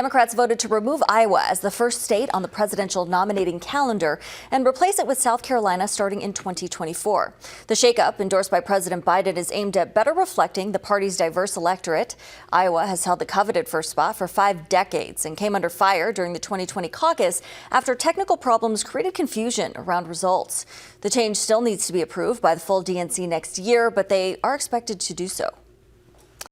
Democrats voted to remove Iowa as the first state on the presidential nominating calendar and replace it with South Carolina starting in 2024. The shakeup, endorsed by President Biden, is aimed at better reflecting the party's diverse electorate. Iowa has held the coveted first spot for 5 decades and came under fire during the 2020 caucus after technical problems created confusion around results. The change still needs to be approved by the full DNC next year, but they are expected to do so.